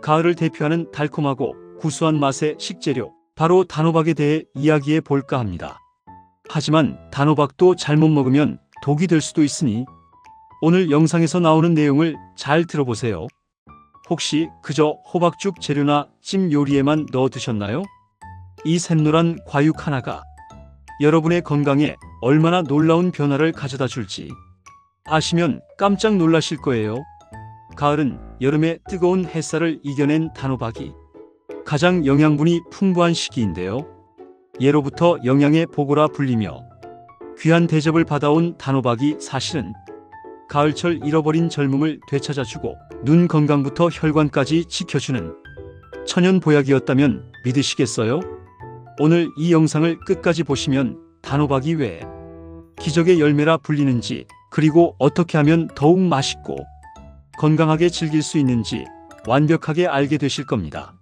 가을을 대표하는 달콤하고 구수한 맛의 식재료, 바로 단호박에 대해 이야기해 볼까 합니다. 하지만 단호박도 잘못 먹으면 독이 될 수도 있으니 오늘 영상에서 나오는 내용을 잘 들어보세요. 혹시 그저 호박죽 재료나 찜 요리에만 넣어 드셨나요? 이 샛노란 과육 하나가 여러분의 건강에 얼마나 놀라운 변화를 가져다 줄지 아시면 깜짝 놀라실 거예요. 가을은 여름의 뜨거운 햇살을 이겨낸 단호박이 가장 영양분이 풍부한 시기인데요. 예로부터 영양의 보고라 불리며 귀한 대접을 받아온 단호박이 사실은 가을철 잃어버린 젊음을 되찾아주고 눈 건강부터 혈관까지 지켜주는 천연 보약이었다면 믿으시겠어요? 오늘 이 영상을 끝까지 보시면 단호박이 왜 기적의 열매라 불리는지, 그리고 어떻게 하면 더욱 맛있고 건강하게 즐길 수 있는지 완벽하게 알게 되실 겁니다.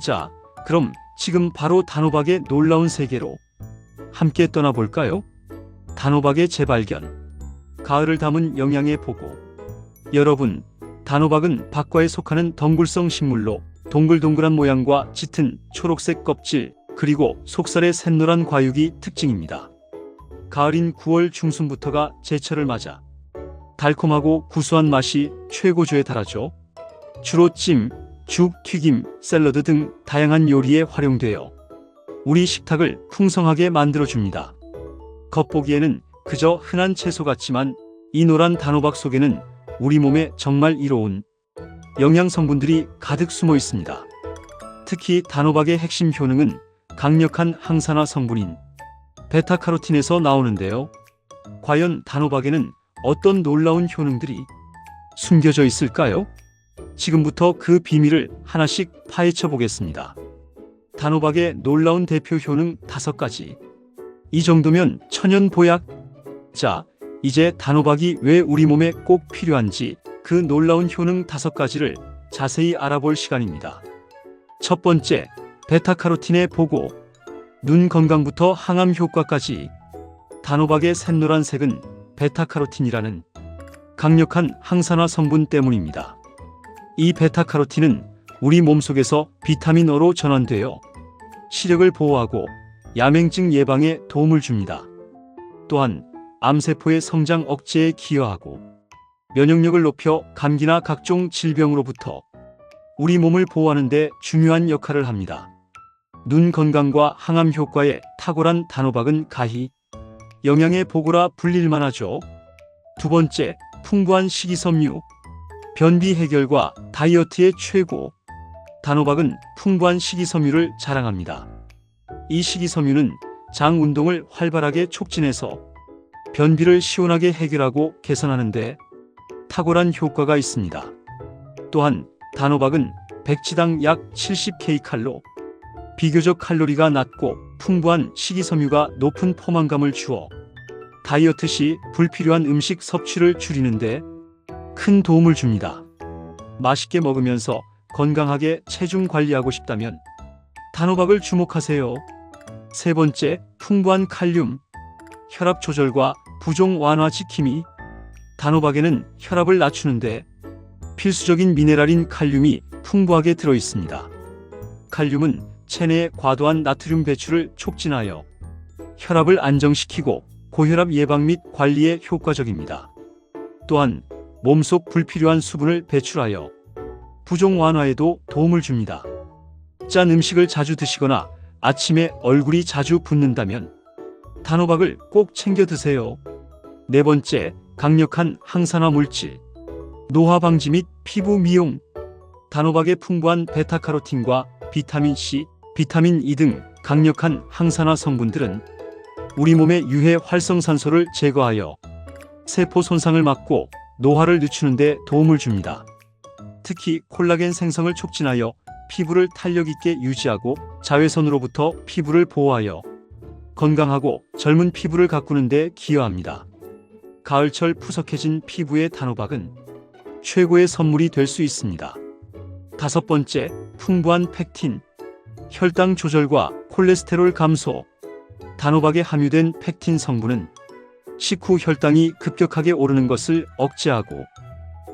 자, 그럼 지금 바로 단호박의 놀라운 세계로 함께 떠나볼까요? 단호박의 재발견, 가을을 담은 영양의 보고. 여러분, 단호박은 박과에 속하는 덩굴성 식물로 동글동글한 모양과 짙은 초록색 껍질, 그리고 속살의 샛노란 과육이 특징입니다. 가을인 9월 중순부터가 제철을 맞아 달콤하고 구수한 맛이 최고조에 달하죠. 주로 찜, 죽, 튀김, 샐러드 등 다양한 요리에 활용되어 우리 식탁을 풍성하게 만들어줍니다. 겉보기에는 그저 흔한 채소 같지만 이 노란 단호박 속에는 우리 몸에 정말 이로운 영양 성분들이 가득 숨어 있습니다. 특히 단호박의 핵심 효능은 강력한 항산화 성분인 베타카로틴에서 나오는데요. 과연 단호박에는 어떤 놀라운 효능들이 숨겨져 있을까요? 지금부터 그 비밀을 하나씩 파헤쳐 보겠습니다. 단호박의 놀라운 대표 효능 5가지. 이 정도면 천연 보약? 자, 이제 단호박이 왜 우리 몸에 꼭 필요한지 그 놀라운 효능 5가지를 자세히 알아볼 시간입니다. 첫 번째, 베타카로틴의 보고. 눈 건강부터 항암 효과까지. 단호박의 샛노란 색은 베타카로틴이라는 강력한 항산화 성분 때문입니다. 이 베타카로틴은 우리 몸속에서 비타민어로 전환되어 시력을 보호하고 야맹증 예방에 도움을 줍니다. 또한 암세포의 성장 억제에 기여하고 면역력을 높여 감기나 각종 질병으로부터 우리 몸을 보호하는 데 중요한 역할을 합니다. 눈 건강과 항암 효과에 탁월한 단호박은 가히 영양의 보고라 불릴만 하죠. 두 번째, 풍부한 식이섬유. 변비 해결과 다이어트의 최고. 단호박은 풍부한 식이섬유를 자랑합니다. 이 식이섬유는 장 운동을 활발하게 촉진해서 변비를 시원하게 해결하고 개선하는 데 탁월한 효과가 있습니다. 또한 단호박은 백치당 약 70kcal, 비교적 칼로리가 낮고 풍부한 식이섬유가 높은 포만감을 주어 다이어트 시 불필요한 음식 섭취를 줄이는데 큰 도움을 줍니다. 맛있게 먹으면서 건강하게 체중 관리하고 싶다면 단호박을 주목하세요. 세 번째, 풍부한 칼륨. 혈압 조절과 부종 완화 지킴이. 단호박에는 혈압을 낮추는데 필수적인 미네랄인 칼륨이 풍부하게 들어 있습니다. 칼륨은 체내의 과도한 나트륨 배출을 촉진하여 혈압을 안정시키고 고혈압 예방 및 관리에 효과적입니다. 또한 몸속 불필요한 수분을 배출하여 부종 완화에도 도움을 줍니다. 짠 음식을 자주 드시거나 아침에 얼굴이 자주 붓는다면 단호박을 꼭 챙겨 드세요. 네 번째, 강력한 항산화 물질. 노화 방지 및 피부 미용. 단호박의 풍부한 베타카로틴과 비타민 C, 비타민 E 등 강력한 항산화 성분들은 우리 몸의 유해 활성산소를 제거하여 세포 손상을 막고 노화를 늦추는 데 도움을 줍니다. 특히 콜라겐 생성을 촉진하여 피부를 탄력 있게 유지하고 자외선으로부터 피부를 보호하여 건강하고 젊은 피부를 가꾸는 데 기여합니다. 가을철 푸석해진 피부에 단호박은 최고의 선물이 될 수 있습니다. 다섯 번째, 풍부한 펙틴. 혈당 조절과 콜레스테롤 감소. 단호박에 함유된 펙틴 성분은 식후 혈당이 급격하게 오르는 것을 억제하고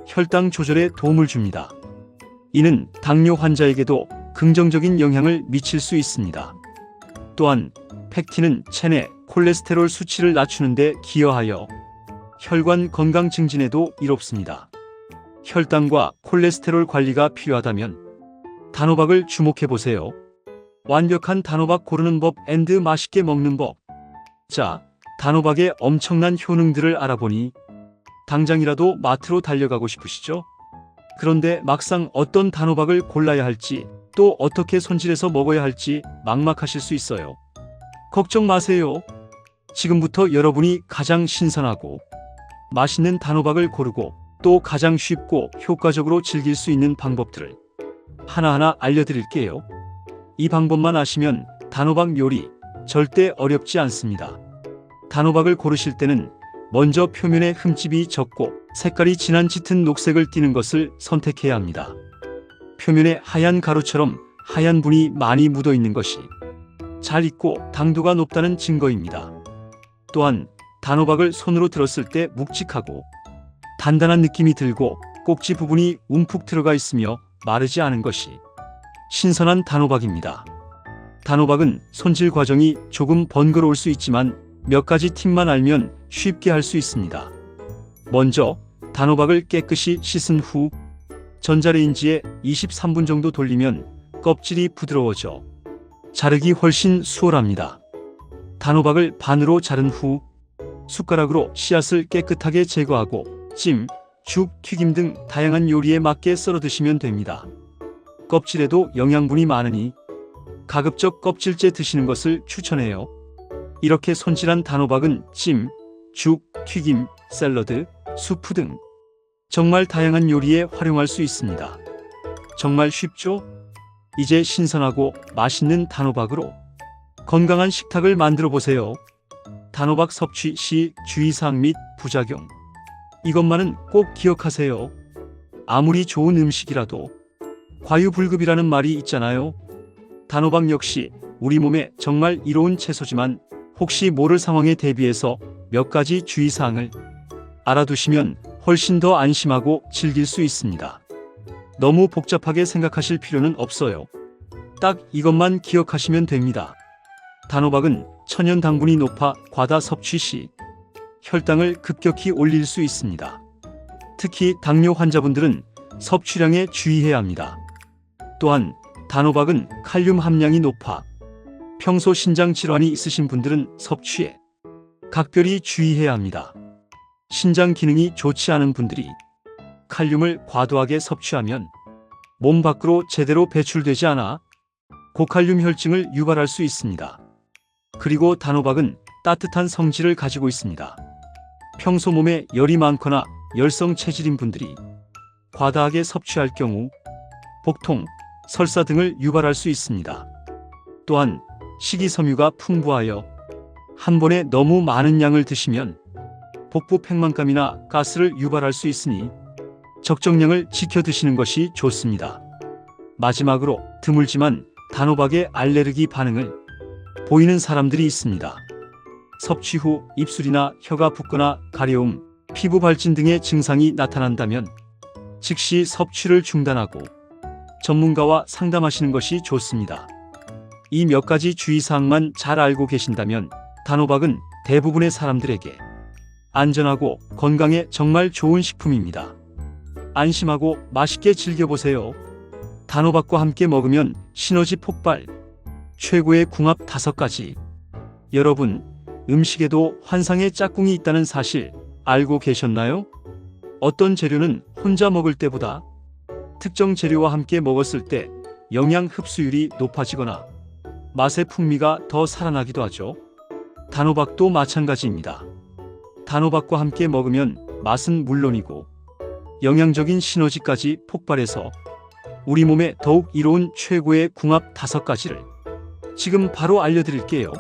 혈당 조절에 도움을 줍니다. 이는 당뇨 환자에게도 긍정적인 영향을 미칠 수 있습니다. 또한 펙틴은 체내 콜레스테롤 수치를 낮추는 데 기여하여 혈관 건강 증진에도 이롭습니다. 혈당과 콜레스테롤 관리가 필요하다면 단호박을 주목해 보세요. 완벽한 단호박 고르는 법 앤드 맛있게 먹는 법. 자, 단호박의 엄청난 효능들을 알아보니 당장이라도 마트로 달려가고 싶으시죠? 그런데 막상 어떤 단호박을 골라야 할지, 또 어떻게 손질해서 먹어야 할지 막막하실 수 있어요. 걱정 마세요. 지금부터 여러분이 가장 신선하고 맛있는 단호박을 고르고 또 가장 쉽고 효과적으로 즐길 수 있는 방법들을 하나하나 알려드릴게요. 이 방법만 아시면 단호박 요리 절대 어렵지 않습니다. 단호박을 고르실 때는 먼저 표면에 흠집이 적고 색깔이 진한 짙은 녹색을 띠는 것을 선택해야 합니다. 표면에 하얀 가루처럼 하얀 분이 많이 묻어 있는 것이 잘 익고 당도가 높다는 증거입니다. 또한 단호박을 손으로 들었을 때 묵직하고 단단한 느낌이 들고 꼭지 부분이 움푹 들어가 있으며 마르지 않은 것이 신선한 단호박입니다. 단호박은 손질 과정이 조금 번거로울 수 있지만 몇 가지 팁만 알면 쉽게 할 수 있습니다. 먼저 단호박을 깨끗이 씻은 후 전자레인지에 23분 정도 돌리면 껍질이 부드러워져 자르기 훨씬 수월합니다. 단호박을 반으로 자른 후 숟가락으로 씨앗을 깨끗하게 제거하고 찜, 죽, 튀김 등 다양한 요리에 맞게 썰어 드시면 됩니다. 껍질에도 영양분이 많으니 가급적 껍질째 드시는 것을 추천해요. 이렇게 손질한 단호박은 찜, 죽, 튀김, 샐러드, 수프 등 정말 다양한 요리에 활용할 수 있습니다. 정말 쉽죠? 이제 신선하고 맛있는 단호박으로 건강한 식탁을 만들어 보세요. 단호박 섭취 시 주의사항 및 부작용. 이것만은 꼭 기억하세요. 아무리 좋은 음식이라도 과유불급이라는 말이 있잖아요. 단호박 역시 우리 몸에 정말 이로운 채소지만 혹시 모를 상황에 대비해서 몇 가지 주의사항을 알아두시면 훨씬 더 안심하고 즐길 수 있습니다. 너무 복잡하게 생각하실 필요는 없어요. 딱 이것만 기억하시면 됩니다. 단호박은 천연 당분이 높아 과다 섭취 시 혈당을 급격히 올릴 수 있습니다. 특히 당뇨 환자분들은 섭취량에 주의해야 합니다. 또한 단호박은 칼륨 함량이 높아 평소 신장 질환이 있으신 분들은 섭취에 각별히 주의해야 합니다. 신장 기능이 좋지 않은 분들이 칼륨을 과도하게 섭취하면 몸 밖으로 제대로 배출되지 않아 고칼륨 혈증을 유발할 수 있습니다. 그리고 단호박은 따뜻한 성질을 가지고 있습니다. 평소 몸에 열이 많거나 열성 체질인 분들이 과다하게 섭취할 경우 복통, 설사 등을 유발할 수 있습니다. 또한 식이섬유가 풍부하여 한 번에 너무 많은 양을 드시면 복부 팽만감이나 가스를 유발할 수 있으니 적정량을 지켜 드시는 것이 좋습니다. 마지막으로 드물지만 단호박에 알레르기 반응을 보이는 사람들이 있습니다. 섭취 후 입술이나 혀가 붓거나 가려움, 피부 발진 등의 증상이 나타난다면 즉시 섭취를 중단하고 전문가와 상담하시는 것이 좋습니다. 이 몇 가지 주의사항만 잘 알고 계신다면 단호박은 대부분의 사람들에게 안전하고 건강에 정말 좋은 식품입니다. 안심하고 맛있게 즐겨보세요. 단호박과 함께 먹으면 시너지 폭발, 최고의 궁합 5가지. 여러분, 음식에도 환상의 짝꿍이 있다는 사실 알고 계셨나요? 어떤 재료는 혼자 먹을 때보다 특정 재료와 함께 먹었을 때 영양 흡수율이 높아지거나 맛의 풍미가 더 살아나기도 하죠. 단호박도 마찬가지입니다. 단호박과 함께 먹으면 맛은 물론이고 영양적인 시너지까지 폭발해서 우리 몸에 더욱 이로운 최고의 궁합 5가지를 지금 바로 알려드릴게요.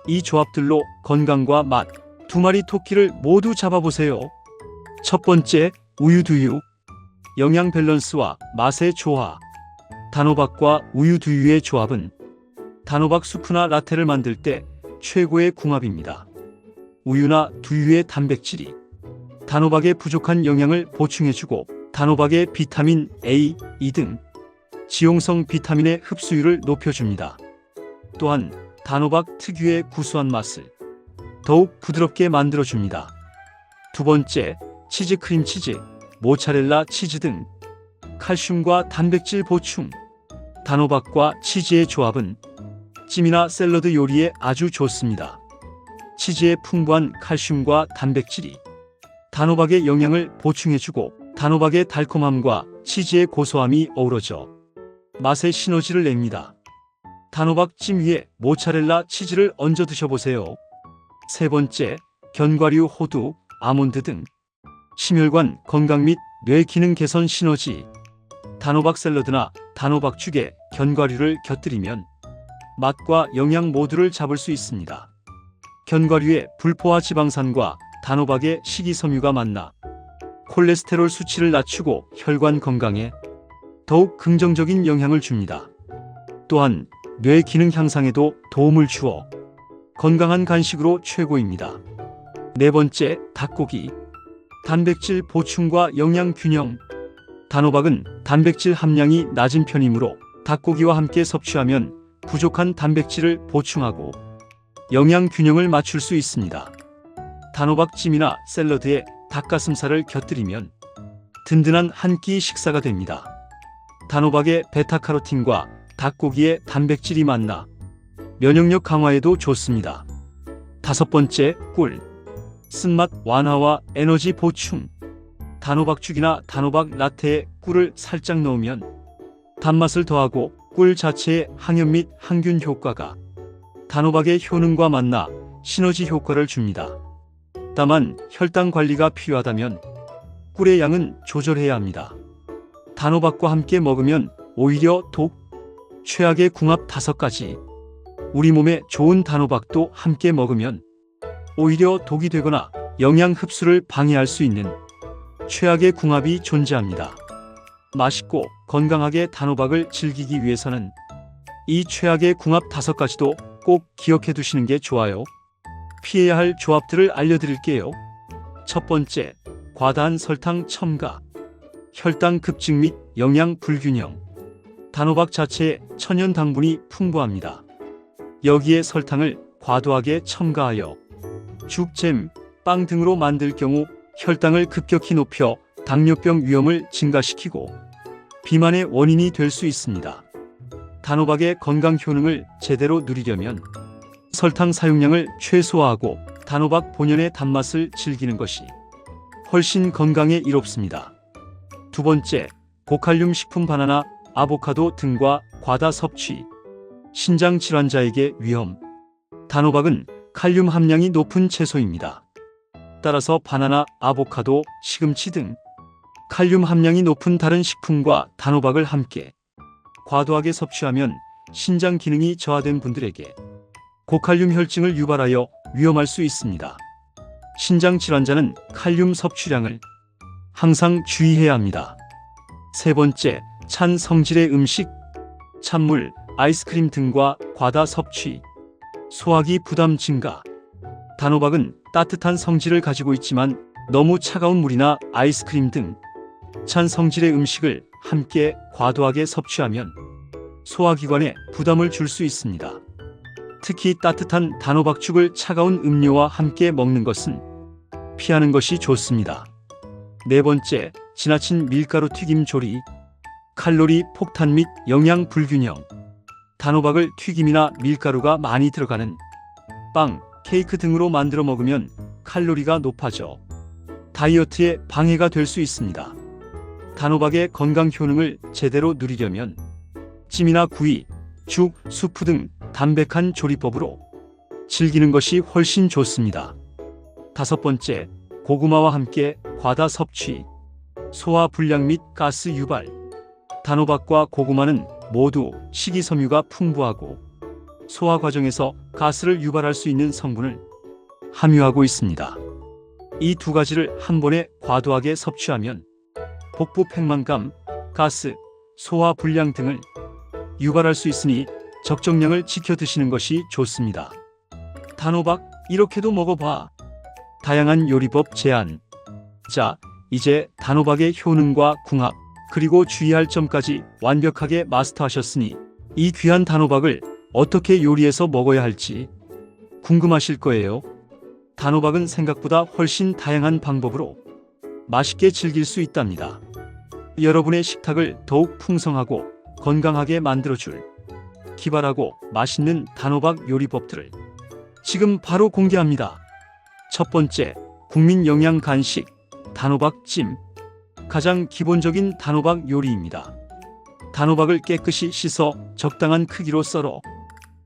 이 조합들로 건강과 맛, 2마리 토끼를 모두 잡아보세요. 첫 번째, 우유두유. 영양 밸런스와 맛의 조화. 단호박과 우유두유의 조합은 단호박 수프나 라테를 만들 때 최고의 궁합입니다. 우유나 두유의 단백질이 단호박의 부족한 영양을 보충해주고 단호박의 비타민 A, E 등 지용성 비타민의 흡수율을 높여줍니다. 또한 단호박 특유의 구수한 맛을 더욱 부드럽게 만들어줍니다. 두 번째, 치즈 크림치즈, 모차렐라 치즈 등 칼슘과 단백질 보충. 단호박과 치즈의 조합은 찜이나 샐러드 요리에 아주 좋습니다. 치즈의 풍부한 칼슘과 단백질이 단호박의 영양을 보충해주고 단호박의 달콤함과 치즈의 고소함이 어우러져 맛의 시너지를 냅니다. 단호박 찜 위에 모차렐라 치즈를 얹어 드셔보세요. 세 번째, 견과류, 호두, 아몬드 등 심혈관 건강 및 뇌 기능 개선 시너지. 단호박 샐러드나 단호박죽에 견과류를 곁들이면 맛과 영양 모두를 잡을 수 있습니다. 견과류의 불포화 지방산과 단호박의 식이섬유가 만나 콜레스테롤 수치를 낮추고 혈관 건강에 더욱 긍정적인 영향을 줍니다. 또한 뇌 기능 향상에도 도움을 주어 건강한 간식으로 최고입니다. 네 번째, 닭고기. 단백질 보충과 영양 균형. 단호박은 단백질 함량이 낮은 편이므로 닭고기와 함께 섭취하면 부족한 단백질을 보충하고 영양 균형을 맞출 수 있습니다. 단호박찜이나 샐러드에 닭가슴살을 곁들이면 든든한 한 끼 식사가 됩니다. 단호박의 베타카로틴과 닭고기의 단백질이 만나 면역력 강화에도 좋습니다. 다섯 번째, 꿀. 쓴맛 완화와 에너지 보충. 단호박죽이나 단호박 라테에 꿀을 살짝 넣으면 단맛을 더하고 꿀 자체의 항염 및 항균 효과가 단호박의 효능과 만나 시너지 효과를 줍니다. 다만 혈당 관리가 필요하다면 꿀의 양은 조절해야 합니다. 단호박과 함께 먹으면 오히려 최악의 궁합 5가지. 우리 몸에 좋은 단호박도 함께 먹으면 오히려 독이 되거나 영양 흡수를 방해할 수 있는 최악의 궁합이 존재합니다. 맛있고 건강하게 단호박을 즐기기 위해서는 이 최악의 궁합 5가지도 꼭 기억해 두시는 게 좋아요. 피해야 할 조합들을 알려드릴게요. 첫 번째, 과다한 설탕 첨가. 혈당 급증 및 영양 불균형. 단호박 자체에 천연 당분이 풍부합니다. 여기에 설탕을 과도하게 첨가하여 죽, 잼, 빵 등으로 만들 경우 혈당을 급격히 높여 당뇨병 위험을 증가시키고 비만의 원인이 될 수 있습니다. 단호박의 건강 효능을 제대로 누리려면 설탕 사용량을 최소화하고 단호박 본연의 단맛을 즐기는 것이 훨씬 건강에 이롭습니다. 두 번째, 고칼륨 식품 바나나, 아보카도 등과 과다 섭취. 신장 질환자에게 위험. 단호박은 칼륨 함량이 높은 채소입니다. 따라서 바나나, 아보카도, 시금치 등 칼륨 함량이 높은 다른 식품과 단호박을 함께 과도하게 섭취하면 신장 기능이 저하된 분들에게 고칼륨 혈증을 유발하여 위험할 수 있습니다. 신장 질환자는 칼륨 섭취량을 항상 주의해야 합니다. 세 번째, 찬 성질의 음식. 찬물, 아이스크림 등과 과다 섭취. 소화기 부담 증가. 단호박은 따뜻한 성질을 가지고 있지만 너무 차가운 물이나 아이스크림 등 찬 성질의 음식을 함께 과도하게 섭취하면 소화기관에 부담을 줄 수 있습니다. 특히 따뜻한 단호박죽을 차가운 음료와 함께 먹는 것은 피하는 것이 좋습니다. 네 번째, 지나친 밀가루 튀김 조리. 칼로리 폭탄 및 영양 불균형. 단호박을 튀김이나 밀가루가 많이 들어가는 빵, 케이크 등으로 만들어 먹으면 칼로리가 높아져 다이어트에 방해가 될 수 있습니다. 단호박의 건강 효능을 제대로 누리려면 찜이나 구이, 죽, 수프 등 담백한 조리법으로 즐기는 것이 훨씬 좋습니다. 다섯 번째, 고구마와 함께 과다 섭취. 소화 불량 및 가스 유발. 단호박과 고구마는 모두 식이섬유가 풍부하고 소화 과정에서 가스를 유발할 수 있는 성분을 함유하고 있습니다. 이 두 가지를 한 번에 과도하게 섭취하면 복부 팽만감, 가스, 소화 불량 등을 유발할 수 있으니 적정량을 지켜 드시는 것이 좋습니다. 단호박 이렇게도 먹어봐. 다양한 요리법 제안. 자, 이제 단호박의 효능과 궁합, 그리고 주의할 점까지 완벽하게 마스터하셨으니 이 귀한 단호박을 어떻게 요리해서 먹어야 할지 궁금하실 거예요. 단호박은 생각보다 훨씬 다양한 방법으로 맛있게 즐길 수 있답니다. 여러분의 식탁을 더욱 풍성하고 건강하게 만들어줄 기발하고 맛있는 단호박 요리법들을 지금 바로 공개합니다. 첫 번째, 국민 영양 간식 단호박찜. 가장 기본적인 단호박 요리입니다. 단호박을 깨끗이 씻어 적당한 크기로 썰어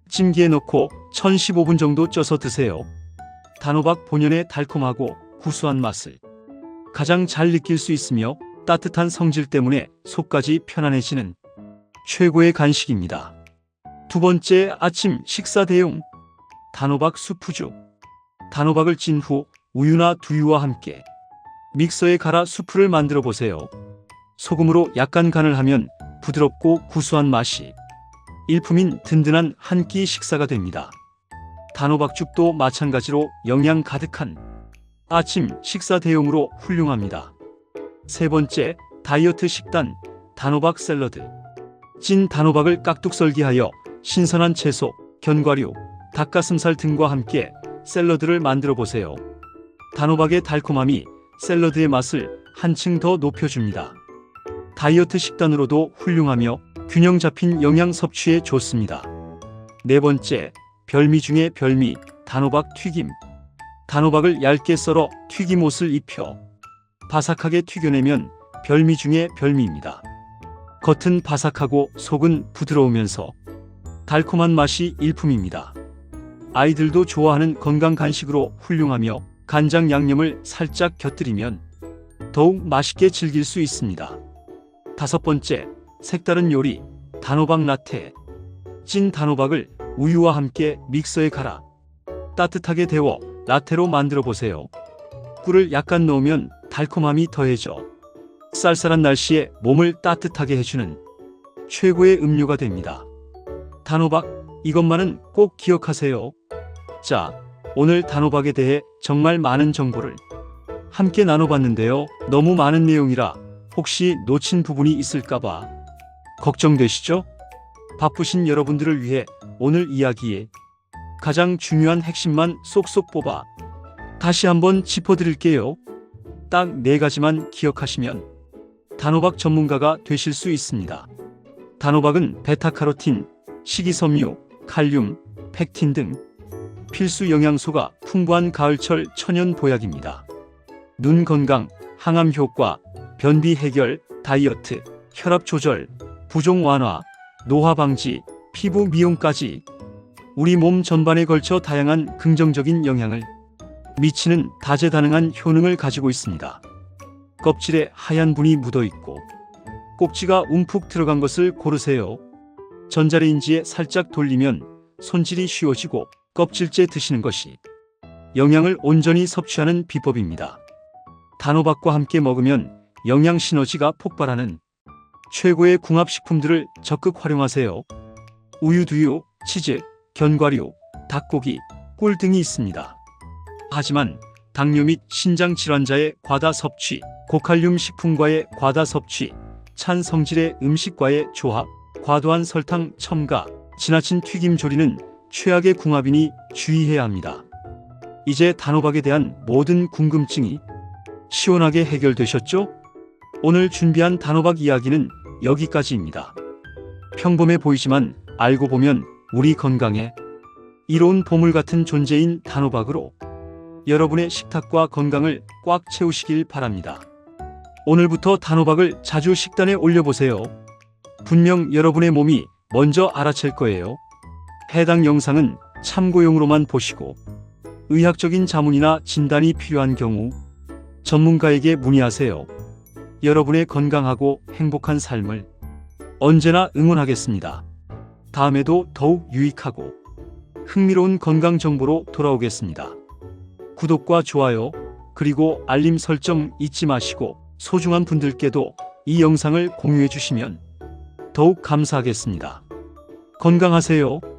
찜기에 넣고 1015분 정도 쪄서 드세요. 단호박 본연의 달콤하고 구수한 맛을 가장 잘 느낄 수 있으며 따뜻한 성질 때문에 속까지 편안해지는 최고의 간식입니다. 두 번째, 아침 식사 대용 단호박 수프죽. 단호박을 찐 후 우유나 두유와 함께 믹서에 갈아 수프를 만들어 보세요. 소금으로 약간 간을 하면 부드럽고 구수한 맛이 일품인 든든한 한 끼 식사가 됩니다. 단호박죽도 마찬가지로 영양 가득한 아침 식사 대용으로 훌륭합니다. 세 번째, 다이어트 식단 단호박 샐러드. 찐 단호박을 깍둑 썰기하여 신선한 채소, 견과류, 닭가슴살 등과 함께 샐러드를 만들어 보세요. 단호박의 달콤함이 샐러드의 맛을 한층 더 높여줍니다. 다이어트 식단으로도 훌륭하며 균형 잡힌 영양 섭취에 좋습니다. 네 번째, 별미 중에 별미 단호박 튀김. 단호박을 얇게 썰어 튀김옷을 입혀 바삭하게 튀겨내면 별미 중에 별미입니다. 겉은 바삭하고 속은 부드러우면서 달콤한 맛이 일품입니다. 아이들도 좋아하는 건강 간식으로 훌륭하며 간장 양념을 살짝 곁들이면 더욱 맛있게 즐길 수 있습니다. 다섯 번째, 색다른 요리 단호박 라테. 찐 단호박을 우유와 함께 믹서에 갈아 따뜻하게 데워 라테로 만들어 보세요. 꿀을 약간 넣으면 달콤함이 더해져 쌀쌀한 날씨에 몸을 따뜻하게 해주는 최고의 음료가 됩니다. 단호박, 이것만은 꼭 기억하세요. 자, 오늘 단호박에 대해 정말 많은 정보를 함께 나눠봤는데요. 너무 많은 내용이라 혹시 놓친 부분이 있을까봐 걱정되시죠? 바쁘신 여러분들을 위해 오늘 이야기에 가장 중요한 핵심만 쏙쏙 뽑아 다시 한번 짚어드릴게요. 딱 4가지만 기억하시면 단호박 전문가가 되실 수 있습니다. 단호박은 베타카로틴, 식이섬유, 칼륨, 펙틴 등 필수 영양소가 풍부한 가을철 천연 보약입니다. 눈 건강, 항암 효과, 변비 해결, 다이어트, 혈압 조절, 부종 완화, 노화 방지, 피부 미용까지 우리 몸 전반에 걸쳐 다양한 긍정적인 영향을 미치는 다재다능한 효능을 가지고 있습니다. 껍질에 하얀 분이 묻어 있고 꼭지가 움푹 들어간 것을 고르세요. 전자레인지에 살짝 돌리면 손질이 쉬워지고 껍질째 드시는 것이 영양을 온전히 섭취하는 비법입니다. 단호박과 함께 먹으면 영양 시너지가 폭발하는 최고의 궁합식품들을 적극 활용하세요. 우유, 두유, 치즈, 견과류, 닭고기, 꿀 등이 있습니다. 하지만 당뇨 및 신장 질환자의 과다 섭취, 고칼륨 식품과의 과다 섭취, 찬 성질의 음식과의 조합, 과도한 설탕 첨가, 지나친 튀김 조리는 최악의 궁합이니 주의해야 합니다. 이제 단호박에 대한 모든 궁금증이 시원하게 해결되셨죠? 오늘 준비한 단호박 이야기는 여기까지입니다. 평범해 보이지만 알고 보면 우리 건강에 이로운 보물 같은 존재인 단호박으로 여러분의 식탁과 건강을 꽉 채우시길 바랍니다. 오늘부터 단호박을 자주 식단에 올려보세요. 분명 여러분의 몸이 먼저 알아챌 거예요. 해당 영상은 참고용으로만 보시고 의학적인 자문이나 진단이 필요한 경우 전문가에게 문의하세요. 여러분의 건강하고 행복한 삶을 언제나 응원하겠습니다. 다음에도 더욱 유익하고 흥미로운 건강 정보로 돌아오겠습니다. 구독과 좋아요, 그리고 알림 설정 잊지 마시고 소중한 분들께도 이 영상을 공유해 주시면 더욱 감사하겠습니다. 건강하세요.